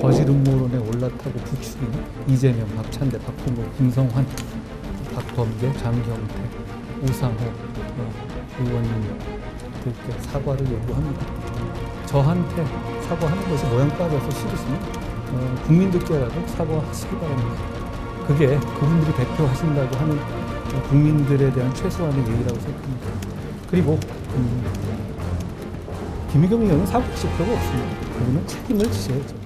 저질 음모론에 올라타고 부추긴 이재명, 박찬대, 박홍근, 김성환, 박범계, 장경태, 우상호 의원님들께 사과를 요구합니다. 저한테 사과하는 것이 모양 빠져서 싫으시면 국민들께라도 사과하시기 바랍니다. 그게 그분들이 대표하신다고 하는 국민들에 대한 최소한의 예의라고 생각합니다. 그리고 김의겸 의원은 사과하실 필요가 없습니다. 그분은 책임을 지셔야죠.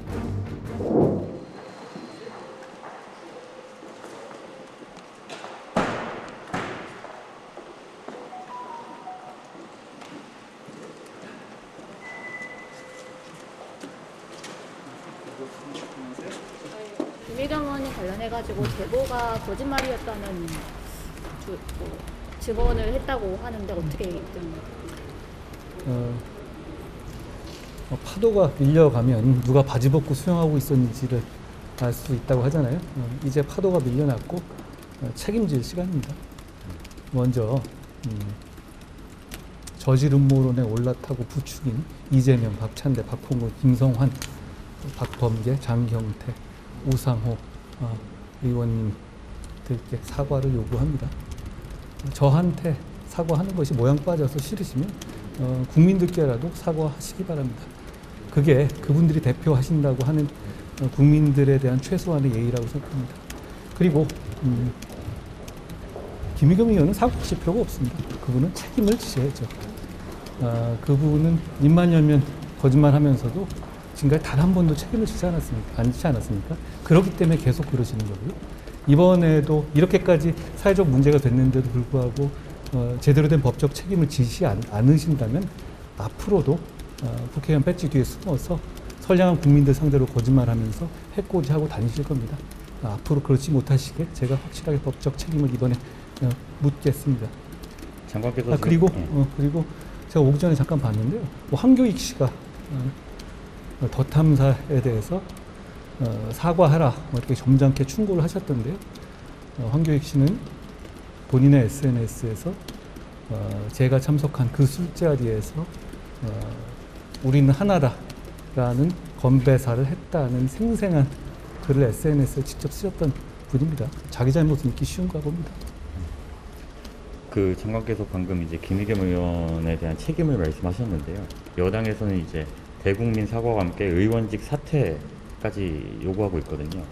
김의겸 의원이 관련해가지고 제보가 거짓말이었다는 증언을 했다고 하는데 어떻게 입장입니까? 파도가 밀려가면 누가 바지 벗고 수영하고 있었는지를 알 수 있다고 하잖아요. 이제 파도가 밀려났고 책임질 시간입니다. 먼저 저질 음모론에 올라타고 부추긴 이재명, 박찬대, 박홍근, 김성환, 박범계, 장경태, 우상호 의원님들께 사과를 요구합니다. 저한테 사과하는 것이 모양 빠져서 싫으시면 국민들께라도 사과하시기 바랍니다. 그게 그분들이 대표하신다고 하는 국민들에 대한 최소한의 예의라고 생각합니다. 그리고 김의겸 의원은 사과하실 필요가 없습니다. 그분은 책임을 지셔야죠. 그분은 입만 열면 거짓말하면서도 지금까지 단 한 번도 책임을 지지 않았습니까? 그렇기 때문에 계속 그러시는 거고요. 이번에도 이렇게까지 사회적 문제가 됐는데도 불구하고 제대로 된 법적 책임을 지시 않으신다면 앞으로도 국회의원 배지 뒤에 숨어서 선량한 국민들 상대로 거짓말하면서 해코지하고 다니실 겁니다. 앞으로 그렇지 못하시게 제가 확실하게 법적 책임을 이번에 묻겠습니다. 장관께서 그리고 제가 오기 전에 잠깐 봤는데요. 황교익 씨가 더 탐사에 대해서 사과하라 이렇게 점잖게 충고를 하셨던데요. 황교익 씨는 본인의 SNS에서 제가 참석한 그 술자리에서 우리는 하나다라는 건배사를 했다는 생생한 글을 SNS에 직접 쓰셨던 분입니다. 자기 잘못을 믿기 쉬운가 봅니다. 그 장관께서 방금 이제 김의겸 의원에 대한 책임을 말씀하셨는데요. 여당에서는 이제 대국민 사과와 함께 의원직 사퇴까지 요구하고 있거든요.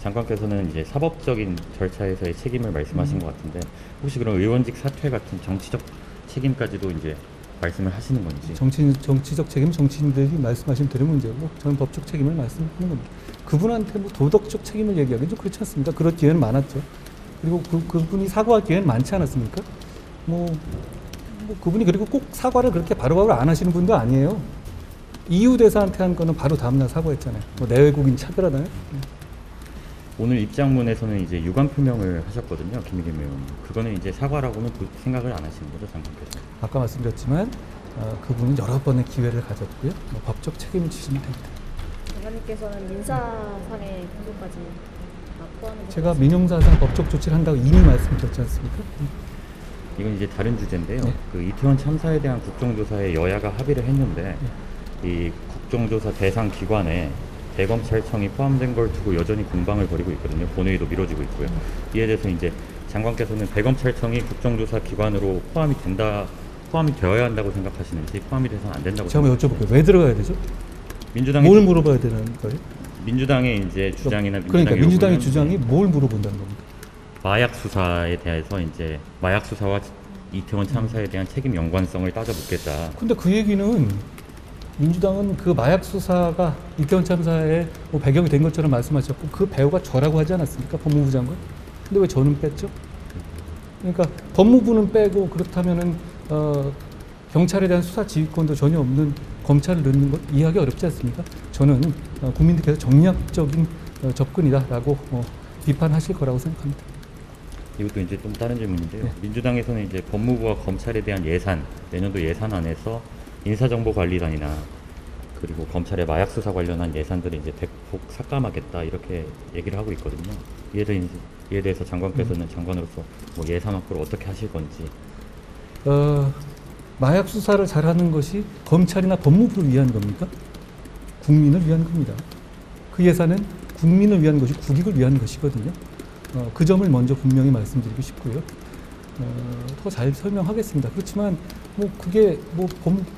장관께서는 이제 사법적인 절차에서의 책임을 말씀하신 것 같은데 혹시 그런 의원직 사퇴 같은 정치적 책임까지도 이제 말씀을 하시는 건지. 정치적 책임 정치인들이 말씀하신 대로 문제고 저는 법적 책임을 말씀하는 겁니다. 그분한테 뭐 도덕적 책임을 얘기하기는 좀 그렇지 않습니까? 그럴 기회는 많았죠. 그리고 그분이 사과할 기회는 많지 않았습니까? 그분이 그리고 꼭 사과를 그렇게 바로바로 안 하시는 분도 아니에요. EU 대사한테 한 거는 바로 다음날 사과했잖아요. 내외국인 차별하나요? 오늘 입장문에서는 이제 유감 표명을 하셨거든요, 김의겸 의원님. 그거는 이제 사과라고는 생각을 안 하시는 거죠, 장관께서? 아까 말씀드렸지만 그분은 여러 번의 기회를 가졌고요. 법적 책임을 지시면 됩니다. 장관님께서는 민사상의 공소까지 포함해서 제가 민형사상 법적 조치를 한다고 이미 말씀드렸지 않습니까? 이건 이제 다른 주제인데요. 네. 그 이태원 참사에 대한 국정조사에 여야가 합의를 했는데 이 국정조사 대상 기관에 대검찰청이 포함된 걸 두고 여전히 공방을 벌이고 있거든요. 본회의도 미뤄지고 있고요. 이에 대해서 이제 장관께서는 대검찰청이 국정조사 기관으로 포함이 되어야 한다고 생각하시는지 포함이 돼서는 안 된다고 제가 한번 여쭤볼게요. 왜 들어가야 되죠? 민주당이 뭘 물어봐야 되는 거예요? 민주당의 이제 주장이나 그러니까 민주당의 요구는 주장이 뭘 물어본다는 겁니다. 마약 수사에 대해서 이제 마약 수사와 이태원 참사에 대한 책임 연관성을 따져 묻겠다. 근데 그 얘기는 민주당은 그 마약 수사가 이태원 참사에 배경이 된 것처럼 말씀하셨고 그 배우가 저라고 하지 않았습니까? 법무부 장관. 근데 왜 저는 뺐죠? 그러니까 법무부는 빼고 그렇다면은 경찰에 대한 수사 지휘권도 전혀 없는 검찰을 넣는 것 이해하기 어렵지 않습니까? 저는 국민들께서 정략적인 접근이다라고 비판하실 거라고 생각합니다. 이것도 이제 좀 다른 질문인데요. 네. 민주당에서는 이제 법무부와 검찰에 대한 예산, 내년도 예산안에서 인사정보관리단이나 그리고 검찰의 마약 수사 관련한 예산들을 이제 대폭 삭감하겠다 이렇게 얘기를 하고 있거든요. 이에 대해서 장관께서는 장관으로서 뭐 예산 확보를 어떻게 하실 건지. 마약 수사를 잘하는 것이 검찰이나 법무부를 위한 겁니까? 국민을 위한 겁니다. 그 예산은 국민을 위한 것이 국익을 위한 것이거든요. 그 점을 먼저 분명히 말씀드리고 싶고요. 더 잘 설명하겠습니다. 그렇지만 뭐 그게 뭐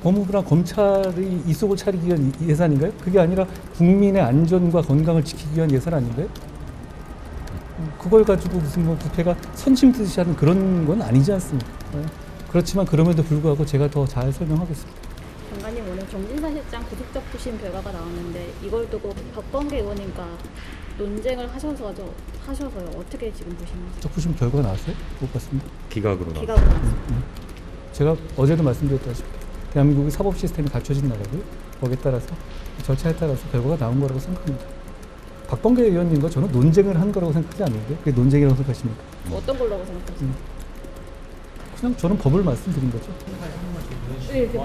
법무부나 검찰이 이 속을 차리기 위한 예산인가요? 그게 아니라 국민의 안전과 건강을 지키기 위한 예산 아닌가요? 그걸 가지고 무슨 뭐 국회가 선심듯이 하는 그런 건 아니지 않습니까? 그렇지만 그럼에도 불구하고 제가 더 잘 설명하겠습니다. 장관님 오늘 정진상 실장 구속적 부심 결과가 나왔는데 이걸 두고 박범계 의원님과 논쟁을 하셔서요. 어떻게 지금 보시는지. 적부심 결과가 나왔어요? 못 봤습니다. 기각으로 나왔습니다. 기각으로 나왔습니다. 제가 어제도 말씀드렸다시피 대한민국의 사법 시스템이 갖춰진 나라고요. 거기에 따라서 절차에 따라서 결과가 나온 거라고 생각합니다. 박범계 의원님과 저는 논쟁을 한 거라고 생각하지 않는데 그게 논쟁이라고 생각하십니까? 어떤 걸로 생각하세요? 그냥 저는 법을 말씀드린 거죠. 네, 그